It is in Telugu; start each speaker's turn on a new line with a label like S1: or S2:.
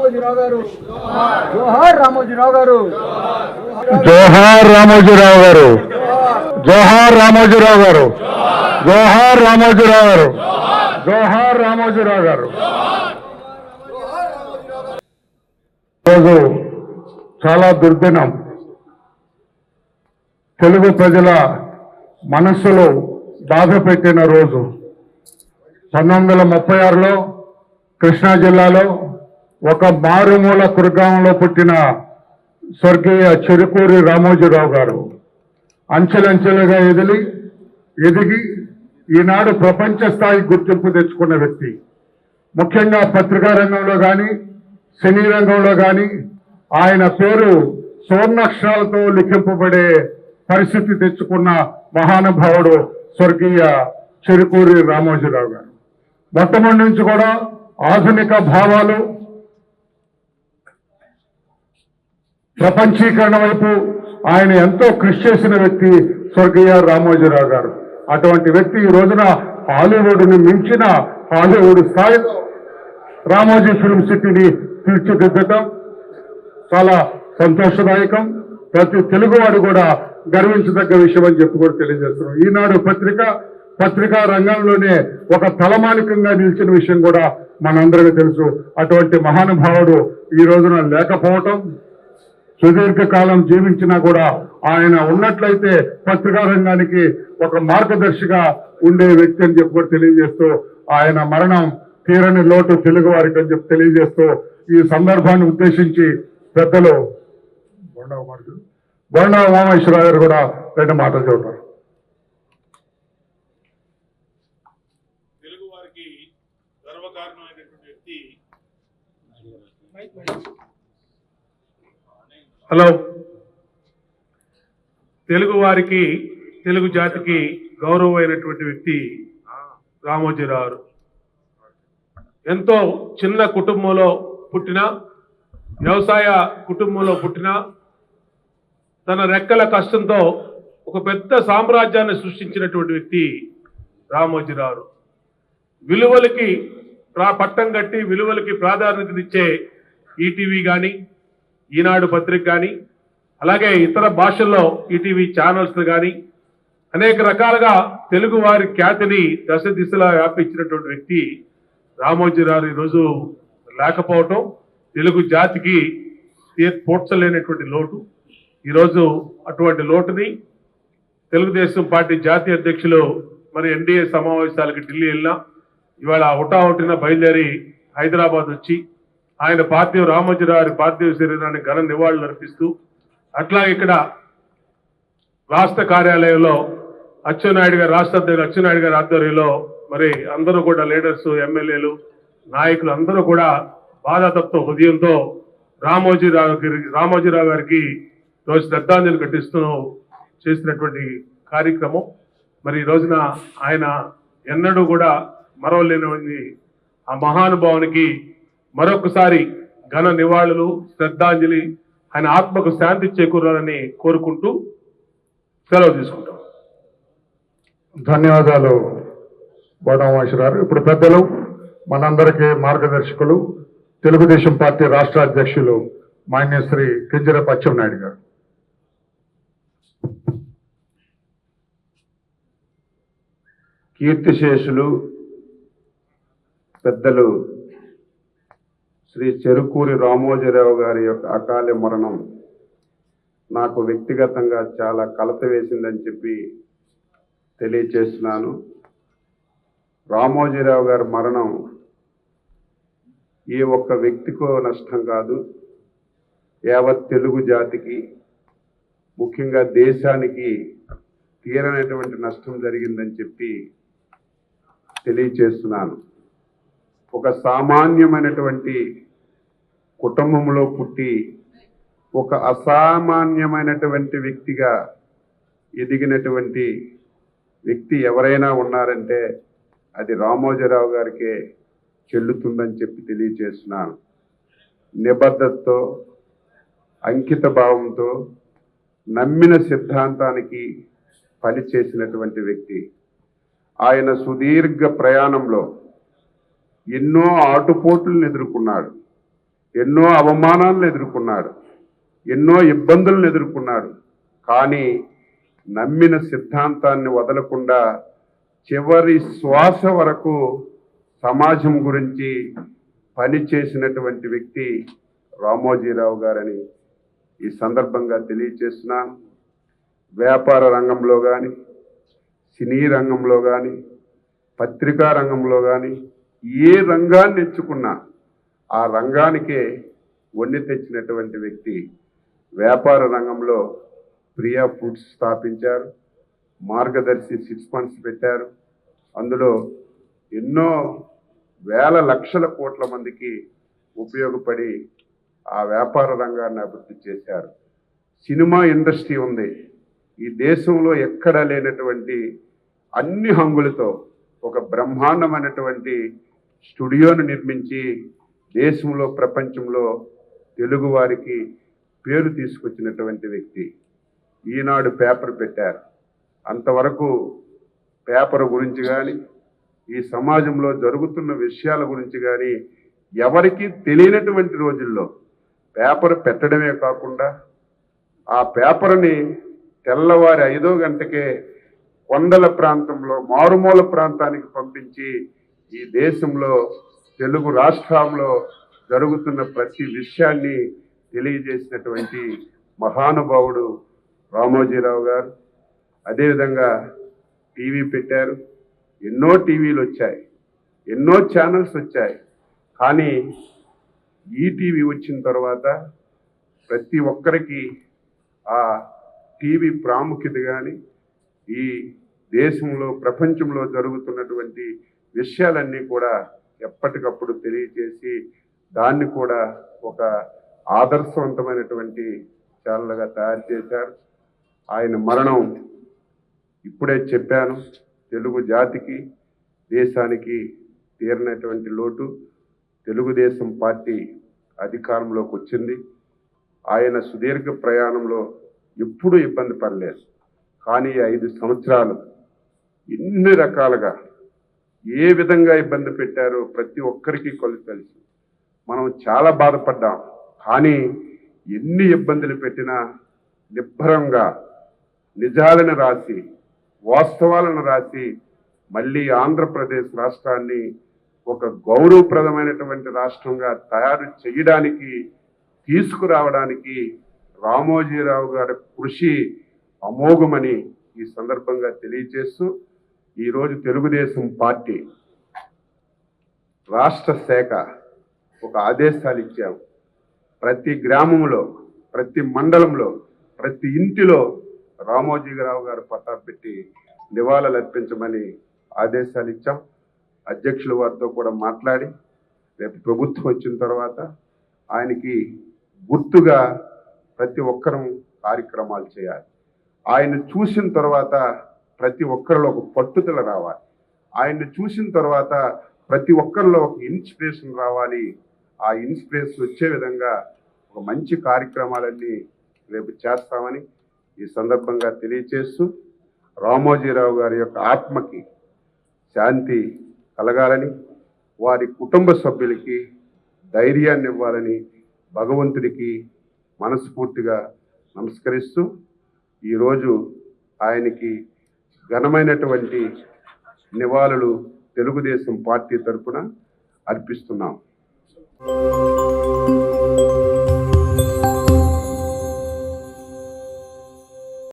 S1: రామోజీరావు గారు, జోహార్ రామోజీరావు గారు,
S2: జోహార్ రామోజీరావు గారు, జోహార్ రామోజీరావు గారు, జోహార్ రామోజీరావు గారు, జోహార్ రామోజీరావు గారు. ఈరోజు చాలా దుర్దినం. తెలుగు ప్రజల మనస్సులో బాధ పెట్టిన రోజు. 1936లో కృష్ణా జిల్లాలో ఒక మారుమూల కుర్గాంలో పుట్టిన స్వర్గీయ చెరుకూరి రామోజీరావు గారు అంచెలంచెలుగా ఎదిగి ఈనాడు ప్రపంచ స్థాయి గుర్తింపు తెచ్చుకున్న వ్యక్తి. ముఖ్యంగా పత్రికా రంగంలో కానీ సినీ రంగంలో కానీ ఆయన పేరు సువర్ణాక్షరాలతో లిఖింపబడే పరిస్థితి తెచ్చుకున్న మహానుభావుడు స్వర్గీయ చెరుకూరి రామోజీరావు గారు. మొట్టమొదటి నుంచి కూడా ఆధునిక భావాలు, ప్రపంచీకరణ వైపు ఆయన ఎంతో కృషి చేసిన వ్యక్తి స్వర్గీయ రామోజీరావు గారు. అటువంటి వ్యక్తి ఈ రోజున హాలీవుడ్ని మించిన హాలీవుడ్ స్థాయిలో రామోజీ ఫిల్మ్ సిటీని తీర్చిదిద్దటం చాలా సంతోషదాయకం. ప్రతి తెలుగువాడు కూడా గర్వించదగ్గ విషయం అని చెప్పి కూడా తెలియజేస్తున్నాం. ఈనాడు పత్రికా రంగంలోనే ఒక తలమానికంగా నిలిచిన విషయం కూడా మనందరికీ తెలుసు. అటువంటి మహానుభావుడు ఈ రోజున లేకపోవటం, సుదీర్ఘకాలం జీవించినా కూడా ఆయన ఉన్నట్లయితే పత్రికా రంగానికి ఒక మార్గదర్శిగా ఉండే వ్యక్తి అని చెప్పి కూడా తెలియజేస్తూ, ఆయన మరణం తీరని లోటు తెలుగు వారికి అని చెప్పి తెలియజేస్తూ, ఈ సందర్భాన్ని ఉద్దేశించి పెద్దలు బొండా ఉమామహేశ్వరరావు గారు కూడా 2 మాటలు చెబుతారు.
S3: తెలుగు వారికి గర్వకారణమైనటువంటి వ్యక్తి. హలో, తెలుగు వారికి, తెలుగు జాతికి గౌరవమైనటువంటి వ్యక్తి రామోజీరావు. ఎంతో చిన్న కుటుంబంలో పుట్టిన, వ్యవసాయ కుటుంబంలో పుట్టిన, తన రెక్కల కష్టంతో ఒక పెద్ద సామ్రాజ్యాన్ని సృష్టించినటువంటి వ్యక్తి రామోజీరావు. విలువలకి పట్టం కట్టి విలువలకి ప్రాధాన్యతనిచ్చే ఈటీవీ కానీ, ఈనాడు పత్రిక కానీ, అలాగే ఇతర భాషల్లో ఈటీవీ ఛానల్స్ కానీ అనేక రకాలుగా తెలుగు వారి ఖ్యాతిని దశ దిశలా వ్యాపించినటువంటి వ్యక్తి రామోజీరావు ఈరోజు లేకపోవటం తెలుగు జాతికి పూడ్చలేనటువంటి లోటు. ఈరోజు అటువంటి లోటుని తెలుగుదేశం పార్టీ జాతీయ అధ్యక్షులు మరి ఎన్డీఏ సమావేశాలకి ఢిల్లీ వెళ్ళినా ఇవాళ హుటాహుటిన బయలుదేరి హైదరాబాద్ వచ్చి ఆయన రామోజీరావు పార్థివ శరీరానికి ఘన నివాళులు అర్పిస్తూ, అట్లా ఇక్కడ రాష్ట్ర కార్యాలయంలో అచ్చెన్నాయుడు గారు, రాష్ట్ర అధ్యక్షుడు అచ్చెన్నాయుడు గారి ఆధ్వర్యంలో మరి అందరూ కూడా లీడర్స్, ఎమ్మెల్యేలు, నాయకులు అందరూ కూడా బాధాతప్త హృదయంతో రామోజీరావు గారికి రోజు శ్రద్ధాంజలి ఘటిస్తూ చేసినటువంటి కార్యక్రమం. మరి ఈ రోజున ఆయన ఎన్నడూ కూడా మరవలేని ఆ మహానుభావునికి మరొకసారి ఘన నివాళులు, శ్రద్ధాంజలి, ఆయన ఆత్మకు శాంతి చేకూరాలని కోరుకుంటూ సెలవు తీసుకుంటాం.
S2: ధన్యవాదాలు బొండా ఉమామహేశ్వరరావు గారు. ఇప్పుడు పెద్దలు, మనందరికీ మార్గదర్శకులు, తెలుగుదేశం పార్టీ రాష్ట్ర అధ్యక్షులు మాన్యశ్రీ కింజరాపు అచ్చెన్నాయుడు గారు.
S4: కీర్తిశేషులు పెద్దలు శ్రీ చెరుకూరి రామోజీరావు గారి యొక్క అకాల మరణం నాకు వ్యక్తిగతంగా చాలా కలత వేసిందని చెప్పి తెలియచేస్తున్నాను. రామోజీరావు గారి మరణం ఏ ఒక్క వ్యక్తికో నష్టం కాదు, యావత్ తెలుగు జాతికి, ముఖ్యంగా దేశానికి తీరనటువంటి నష్టం జరిగిందని చెప్పి తెలియచేస్తున్నాను. ఒక సామాన్యమైనటువంటి కుటుంబంలో పుట్టి ఒక అసామాన్యమైనటువంటి వ్యక్తిగా ఎదిగినటువంటి వ్యక్తి ఎవరైనా ఉన్నారంటే అది రామోజీరావు గారికే చెల్లుతుందని చెప్పి తెలియచేస్తున్నాను. నిబద్ధతతో, అంకిత భావంతో, నమ్మిన సిద్ధాంతానికి పనిచేసినటువంటి వ్యక్తి. ఆయన సుదీర్ఘ ప్రయాణంలో ఎన్నో ఆటుపోట్లను ఎదుర్కొన్నాడు, ఎన్నో అవమానాలను ఎదుర్కొన్నాడు, ఎన్నో ఇబ్బందులను ఎదుర్కొన్నాడు. కానీ నమ్మిన సిద్ధాంతాన్ని వదలకుండా చివరి శ్వాస వరకు సమాజం గురించి పనిచేసినటువంటి వ్యక్తి రామోజీరావు గారని ఈ సందర్భంగా తెలియజేస్తున్నాను. వ్యాపార రంగంలో కానీ, సినీ రంగంలో కానీ, పత్రికా రంగంలో కానీ ఏ రంగాన్ని ఎంచుకున్నా ఆ రంగానికే వన్నె తెచ్చినటువంటి వ్యక్తి. వ్యాపార రంగంలో ప్రియా ఫుడ్స్ స్థాపించారు, మార్గదర్శి చిట్ ఫండ్స్ పెట్టారు. అందులో ఎన్నో వేల లక్షల కోట్ల మందికి ఉపయోగపడి ఆ వ్యాపార రంగాన్ని అభివృద్ధి చేశారు. సినిమా ఇండస్ట్రీ ఉంది, ఈ దేశంలో ఎక్కడా లేనటువంటి అన్ని హంగులతో ఒక బ్రహ్మాండమైనటువంటి స్టూడియోను నిర్మించి దేశంలో ప్రపంచంలో తెలుగు వారికి పేరు తీసుకొచ్చినటువంటి వ్యక్తి. ఈనాడు పేపర్ పెట్టారు. అంతవరకు పేపర్ గురించి కానీ, ఈ సమాజంలో జరుగుతున్న విషయాల గురించి కానీ ఎవరికీ తెలియనటువంటి రోజుల్లో పేపర్ పెట్టడమే కాకుండా ఆ పేపర్ని తెల్లవారి 5 గంటకే కొండల ప్రాంతంలో మారుమూల ప్రాంతానికి పంపించి ఈ దేశంలో తెలుగు రాష్ట్రంలో జరుగుతున్న ప్రతి విషయాన్ని తెలియజేసినటువంటి మహానుభావుడు రామోజీరావు గారు. అదేవిధంగా టీవీ పెట్టారు, ఎన్నో టీవీలు వచ్చాయి, ఎన్నో ఛానల్స్ వచ్చాయి. కానీ ఈటీవీ వచ్చిన తర్వాత ప్రతి ఒక్కరికి ఆ టీవీ ప్రాముఖ్యత కానీ, ఈ దేశంలో ప్రపంచంలో జరుగుతున్నటువంటి విషయాలన్నీ కూడా ఎప్పటికప్పుడు తెలియజేసి దాన్ని కూడా ఒక ఆదర్శవంతమైనటువంటి ఛానల్గా తయారు చేశారు. ఆయన మరణం ఇప్పుడే చెప్పాను, తెలుగు జాతికి దేశానికి తీరినటువంటి లోటు. తెలుగుదేశం పార్టీ అధికారంలోకి వచ్చింది. ఆయన సుదీర్ఘ ప్రయాణంలో ఎప్పుడూ ఇబ్బంది పడలేదు. కానీ 5 సంవత్సరాలు ఎన్ని రకాలుగా ఏ విధంగా ఇబ్బంది పెట్టారో ప్రతి ఒక్కరికి తెలుసు. మనం చాలా బాధపడ్డాం. కానీ ఎన్ని ఇబ్బందులు పెట్టినా నిబ్బరంగా నిజాలను రాసి, వాస్తవాలను రాసి మళ్ళీ ఆంధ్రప్రదేశ్ రాష్ట్రాన్ని ఒక గౌరవప్రదమైనటువంటి రాష్ట్రంగా తయారు చేయడానికి, తీసుకురావడానికి రామోజీరావు గారి కృషి అమోఘమని ఈ సందర్భంగా తెలియజేస్తూ, ఈరోజు తెలుగుదేశం పార్టీ రాష్ట్ర శాఖ ఒక ఆదేశాలు ఇచ్చాము. ప్రతి గ్రామంలో, ప్రతి మండలంలో, ప్రతి ఇంటిలో రామోజీరావు గారు పట్టా పెట్టి నివాళులు అర్పించమని ఆదేశాలు ఇచ్చాం. అధ్యక్షుల వారితో కూడా మాట్లాడి రేపు ప్రభుత్వం వచ్చిన తర్వాత ఆయనకి గుర్తుగా ప్రతి ఒక్కరూ కార్యక్రమాలు చేయాలి. ఆయన చూసిన తర్వాత ప్రతి ఒక్కరిలో ఒక పట్టుదల రావాలి. ఆయన్ని చూసిన తర్వాత ప్రతి ఒక్కరిలో ఒక ఇన్స్పిరేషన్ రావాలి. ఆ ఇన్స్పిరేషన్ వచ్చే విధంగా ఒక మంచి కార్యక్రమాలన్నీ రేపు చేస్తామని ఈ సందర్భంగా తెలియజేస్తూ, రామోజీరావు గారి యొక్క ఆత్మకి శాంతి కలగాలని, వారి కుటుంబ సభ్యులకి ధైర్యాన్ని ఇవ్వాలని భగవంతుడికి మనస్ఫూర్తిగా నమస్కరిస్తూ ఈరోజు ఆయనకి ఘనమైనటువంటి నివాళులు తెలుగుదేశం పార్టీ తరఫున అర్పిస్తున్నాం.